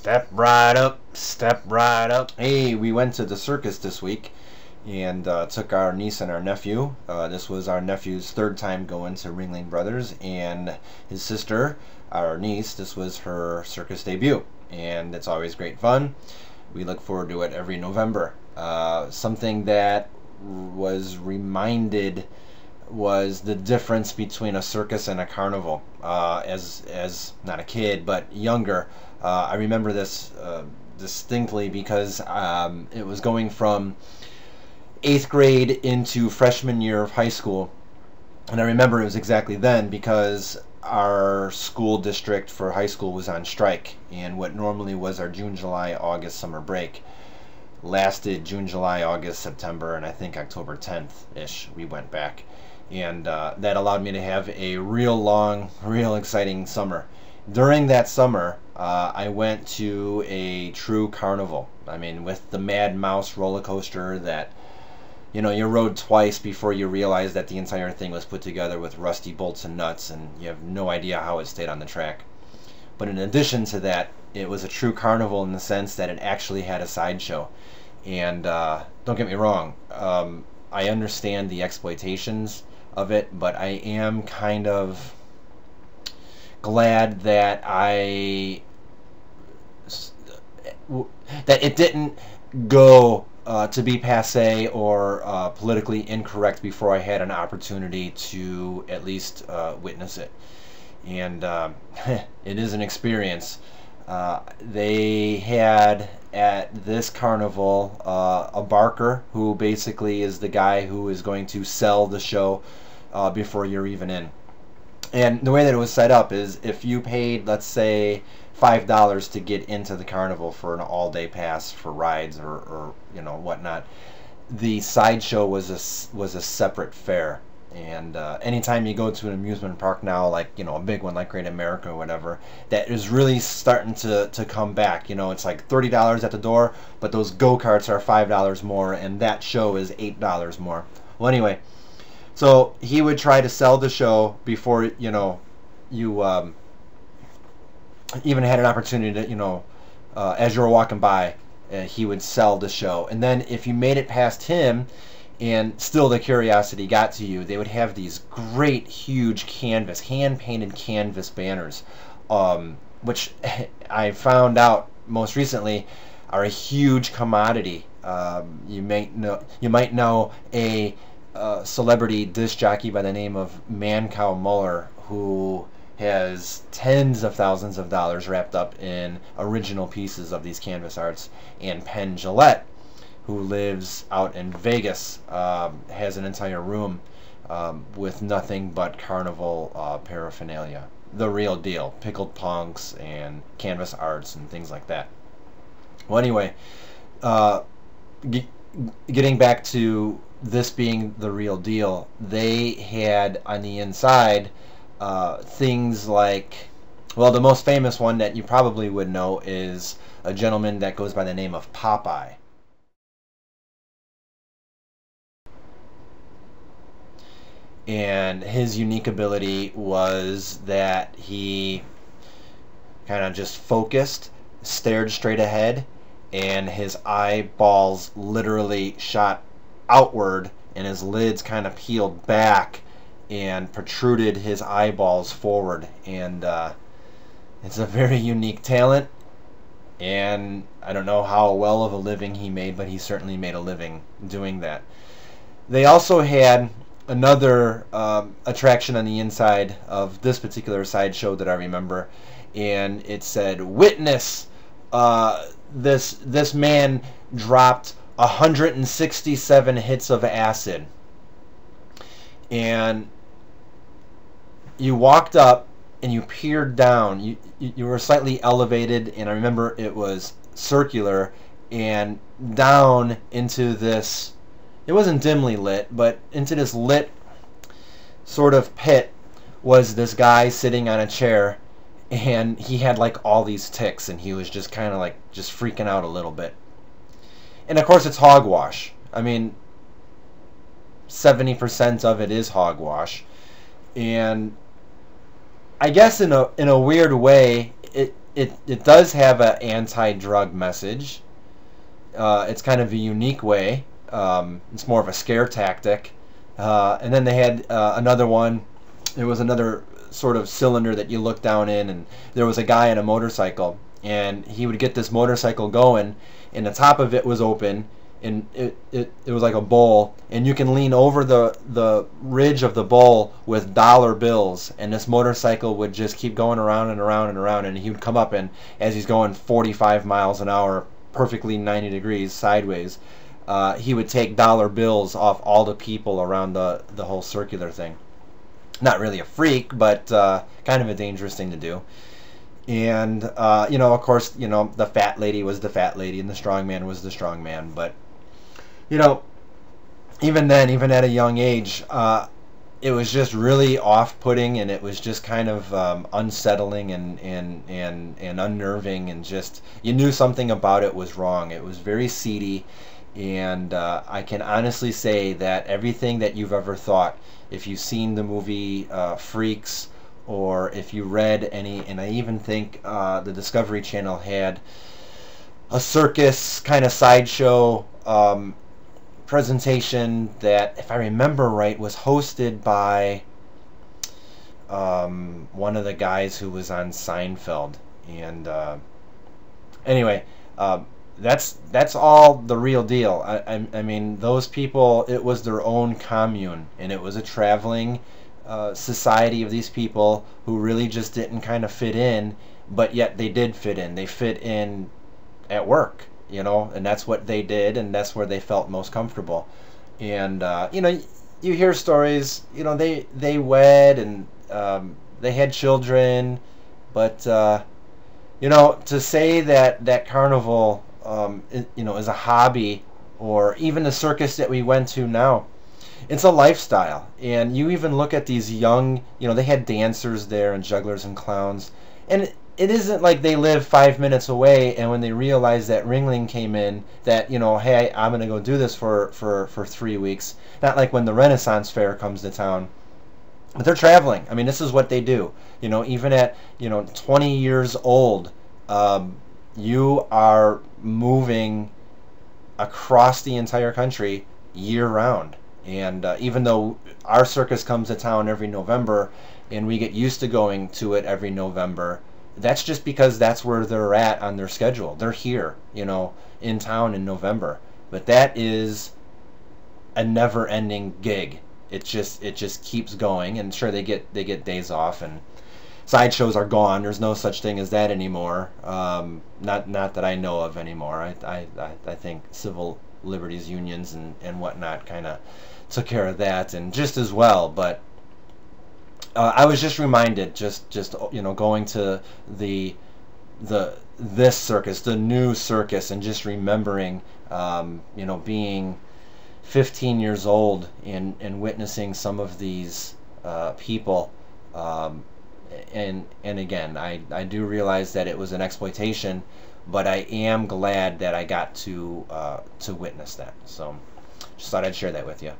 Step right up, step right up. Hey, we went to the circus this week and took our niece and our nephew. This was our nephew's third time going to Ringling Brothers, and his sister, our niece, this was her circus debut. And it's always great fun. We look forward to it every November. Something that was reminded was the difference between a circus and a carnival. As not a kid, but younger, I remember this distinctly because it was going from 8th grade into freshman year of high school, and I remember it was exactly then because our school district for high school was on strike, and what normally was our June, July, August summer break lasted June, July, August, September, and I think October 10th-ish we went back. And that allowed me to have a real long, real exciting summer. During that summer, I went to a true carnival. I mean, with the Mad Mouse roller coaster that, you know, you rode twice before you realized that the entire thing was put together with rusty bolts and nuts, and you have no idea how it stayed on the track. But in addition to that, it was a true carnival in the sense that it actually had a sideshow. And don't get me wrong, I understand the exploitations of it, but I am kind of glad that that it didn't go to be passé or politically incorrect before I had an opportunity to at least witness it. And it is an experience. They had at this carnival a barker who basically is the guy who is going to sell the show before you're even in. And the way that it was set up is if you paid, let's say, $5 to get into the carnival for an all-day pass for rides or you know whatnot, the sideshow was a separate fare. And anytime you go to an amusement park now, like, you know, a big one like Great America or whatever, that is really starting to come back. You know, it's like $30 at the door, but those go-karts are $5 more, and that show is $8 more. Well, anyway, so he would try to sell the show before, you know, you even had an opportunity to, you know, as you were walking by, he would sell the show. And then if you made it past him, and still the curiosity got to you, they would have these great huge canvas, hand-painted canvas banners, which I found out most recently are a huge commodity. You might know a celebrity disc jockey by the name of Mancow Muller, who has tens of thousands of dollars wrapped up in original pieces of these canvas arts, and Penn Jillette, who lives out in Vegas, has an entire room with nothing but carnival paraphernalia. The real deal. Pickled punks and canvas arts and things like that. Well, anyway, getting back to this being the real deal, they had on the inside things like, well, the most famous one that you probably would know is a gentleman that goes by the name of Popeye. And his unique ability was that he kind of just focused, stared straight ahead, and his eyeballs literally shot outward, and his lids kind of peeled back and protruded his eyeballs forward. And it's a very unique talent, and I don't know how well of a living he made, but he certainly made a living doing that. They also had another attraction on the inside of this particular sideshow that I remember, and it said, "Witness, this man dropped 167 hits of acid." And you walked up and you peered down. You were slightly elevated, and I remember it was circular, and down into this, it wasn't dimly lit, but into this lit sort of pit was this guy sitting on a chair, and he had like all these tics, and he was just kind of like just freaking out a little bit. And of course it's hogwash. I mean, 70% of it is hogwash. And I guess in a weird way, it does have an anti-drug message. It's kind of a unique way. It's more of a scare tactic. And then they had another one. There was another sort of cylinder that you look down in, and there was a guy on a motorcycle, and he would get this motorcycle going, and the top of it was open, and it was like a bowl, and you can lean over the ridge of the bowl with dollar bills, and this motorcycle would just keep going around and around and around, and he would come up, and as he's going 45 miles an hour, perfectly 90 degrees sideways, he would take dollar bills off all the people around the whole circular thing. Not really a freak, but kind of a dangerous thing to do. And of course, the fat lady was the fat lady, and the strong man was the strong man. But even then, even at a young age, it was just really off-putting, and it was just kind of unsettling and unnerving, and just you knew something about it was wrong. It was very seedy, and I can honestly say that everything that you've ever thought, if you've seen the movie Freaks, or if you read any, and I even think the Discovery Channel had a circus kind of sideshow presentation that, if I remember right, was hosted by one of the guys who was on Seinfeld. And anyway, that's all the real deal. I mean, those people, it was their own commune, and it was a traveling society of these people who really just didn't kind of fit in, but yet they did fit in. They fit in at work, and that's what they did, and that's where they felt most comfortable. And you hear stories, they wed, and they had children, but to say that carnival is a hobby, or even the circus that we went to now, it's a lifestyle. And you even look at these young, they had dancers there and jugglers and clowns, and it isn't like they live 5 minutes away, and when they realized that Ringling came in, that, hey, I'm going to go do this for 3 weeks. Not like when the Renaissance Fair comes to town. But they're traveling. I mean, this is what they do. Even at, 20 years old, you are moving across the entire country year-round. And even though our circus comes to town every November, and we get used to going to it every November, that's just because that's where they're at on their schedule. They're here, in town in November. But that is a never-ending gig. It just keeps going, and sure, they get days off, and sideshows are gone. There's no such thing as that anymore. Not that I know of anymore. I think civil liberties unions and whatnot kind of took care of that, and just as well. But I was just reminded, just going to this circus, the new circus, and just remembering, being 15 years old and witnessing some of these people. And again, I do realize that it was an exploitation, but I am glad that I got to witness that. So just thought I'd share that with you.